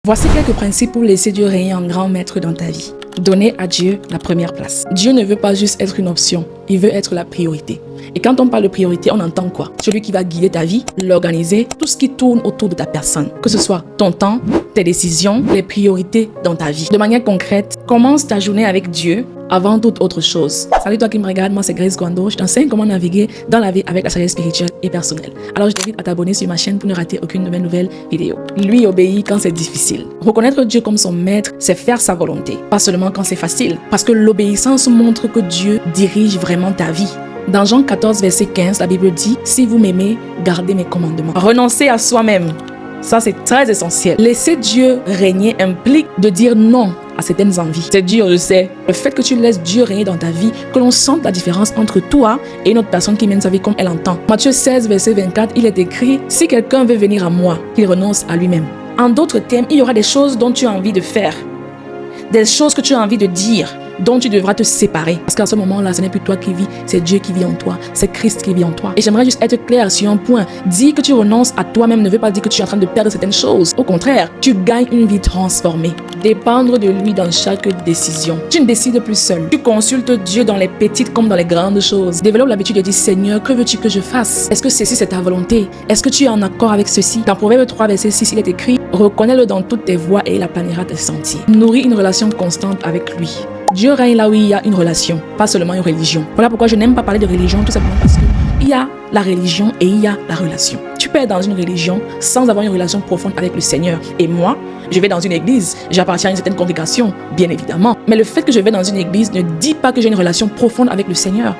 Voici quelques principes pour laisser Dieu régner en grand maître dans ta vie. Donner à Dieu la première place. Dieu ne veut pas juste être une option, il veut être la priorité. Et quand on parle de priorité, on entend quoi? Celui qui va guider ta vie, l'organiser, tout ce qui tourne autour de ta personne. Que ce soit ton temps, tes décisions, les priorités dans ta vie. De manière concrète, commence ta journée avec Dieu avant toute autre chose. Salut toi qui me regarde, moi c'est Grace Gwando. Je t'enseigne comment naviguer dans la vie avec la sagesse spirituelle et personnelle. Alors je t'invite à t'abonner sur ma chaîne pour ne rater aucune de mes nouvelles vidéos. Lui obéit quand c'est difficile. Reconnaître Dieu comme son maître, c'est faire sa volonté. Pas seulement quand c'est facile. Parce que l'obéissance montre que Dieu dirige vraiment ta vie. Dans Jean 14, verset 15, la Bible dit « Si vous m'aimez, gardez mes commandements. » Renoncer à soi-même, ça c'est très essentiel. Laisser Dieu régner implique de dire non à certaines envies. C'est dur, je sais. Le fait que tu laisses Dieu régner dans ta vie, que l'on sente la différence entre toi et une autre personne qui mène sa vie comme elle entend. Matthieu 16, verset 24, il est écrit « Si quelqu'un veut venir à moi, qu'il renonce à lui-même. » En d'autres termes, il y aura des choses dont tu as envie de faire, des choses que tu as envie de dire, dont tu devras te séparer. Parce qu'à ce moment-là, ce n'est plus toi qui vis, c'est Dieu qui vit en toi, c'est Christ qui vit en toi. Et j'aimerais juste être clair sur un point. Dire que tu renonces à toi-même ne veut pas dire que tu es en train de perdre certaines choses. Au contraire, tu gagnes une vie transformée. Dépendre de lui dans chaque décision. Tu ne décides plus seul. Tu consultes Dieu dans les petites comme dans les grandes choses. Développe l'habitude de dire, Seigneur, que veux-tu que je fasse? Est-ce que ceci c'est ta volonté? Est-ce que tu es en accord avec ceci? Dans Proverbe 3, verset 6, il est écrit, reconnais-le dans toutes tes voies et il aplanira tes sentiers. Nourris une relation constante avec lui. Dieu règne là où il y a une relation, pas seulement une religion. Voilà pourquoi je n'aime pas parler de religion, tout simplement parce qu'il y a la religion et il y a la relation. Tu peux être dans une religion sans avoir une relation profonde avec le Seigneur. Et moi, je vais dans une église, j'appartiens à une certaine congrégation, bien évidemment. Mais le fait que je vais dans une église ne dit pas que j'ai une relation profonde avec le Seigneur.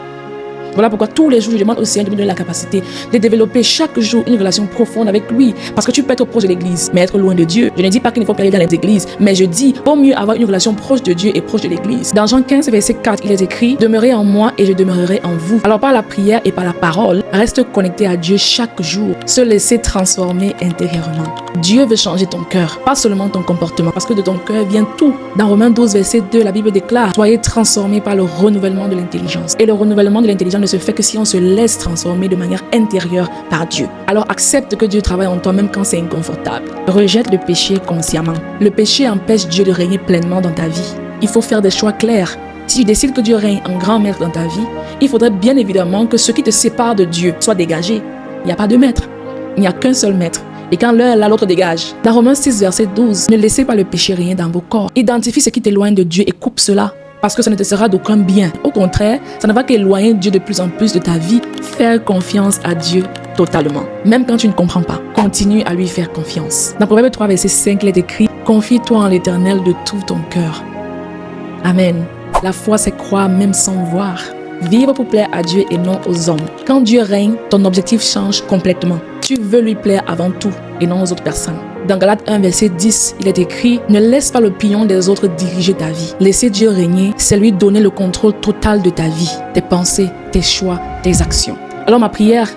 Voilà pourquoi tous les jours, je demande au Seigneur de me donner la capacité de développer chaque jour une relation profonde avec lui. Parce que tu peux être proche de l'église, mais être loin de Dieu. Je ne dis pas qu'il ne faut pas aller dans les églises, mais je dis, vaut mieux avoir une relation proche de Dieu et proche de l'église. Dans Jean 15, verset 4, il est écrit, demeurez en moi et je demeurerai en vous. Alors par la prière et par la parole, reste connecté à Dieu chaque jour. Se laisser transformer intérieurement. Dieu veut changer ton cœur, pas seulement ton comportement, parce que de ton cœur vient tout. Dans Romains 12, verset 2, la Bible déclare, soyez transformés par le renouvellement de l'intelligence. Et le renouvellement de l'intelligence ne se fait que si on se laisse transformer de manière intérieure par Dieu. Alors accepte que Dieu travaille en toi même quand c'est inconfortable. Rejette le péché consciemment. Le péché empêche Dieu de régner pleinement dans ta vie. Il faut faire des choix clairs. Si tu décides que Dieu règne en grand maître dans ta vie, il faudrait bien évidemment que ce qui te sépare de Dieu soit dégagé. Il n'y a pas de maître. Il n'y a qu'un seul maître. Et quand l'un est là, l'autre dégage. Dans Romains 6, verset 12, ne laissez pas le péché régner dans vos corps. Identifie ce qui t'éloigne de Dieu et coupe cela. Parce que ça ne te sera d'aucun bien. Au contraire, ça ne va qu'éloigner Dieu de plus en plus de ta vie. Faire confiance à Dieu totalement. Même quand tu ne comprends pas, continue à lui faire confiance. Dans Proverbe 3, verset 5, il est écrit « Confie-toi en l'Éternel de tout ton cœur. » Amen. La foi, c'est croire même sans voir. Vivre pour plaire à Dieu et non aux hommes. Quand Dieu règne, ton objectif change complètement. Tu veux lui plaire avant tout et non aux autres personnes. Dans Galates 1, verset 10, il est écrit « Ne laisse pas l'opinion des autres diriger ta vie. Laisser Dieu régner, c'est lui donner le contrôle total de ta vie, tes pensées, tes choix, tes actions. » Alors ma prière,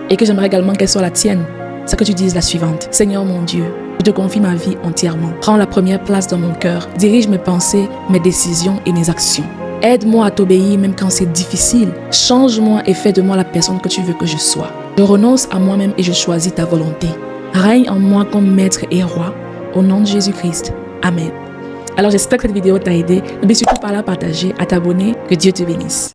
et que j'aimerais également qu'elle soit la tienne, c'est que tu dises la suivante. « Seigneur mon Dieu, je te confie ma vie entièrement. Prends la première place dans mon cœur. Dirige mes pensées, mes décisions et mes actions. Aide-moi à t'obéir même quand c'est difficile. Change-moi et fais de moi la personne que tu veux que je sois. Je renonce à moi-même et je choisis ta volonté. Règne en moi comme maître et roi. Au nom de Jésus-Christ. Amen. Alors j'espère que cette vidéo t'a aidé. N'oublie surtout pas à la partager, à t'abonner. Que Dieu te bénisse.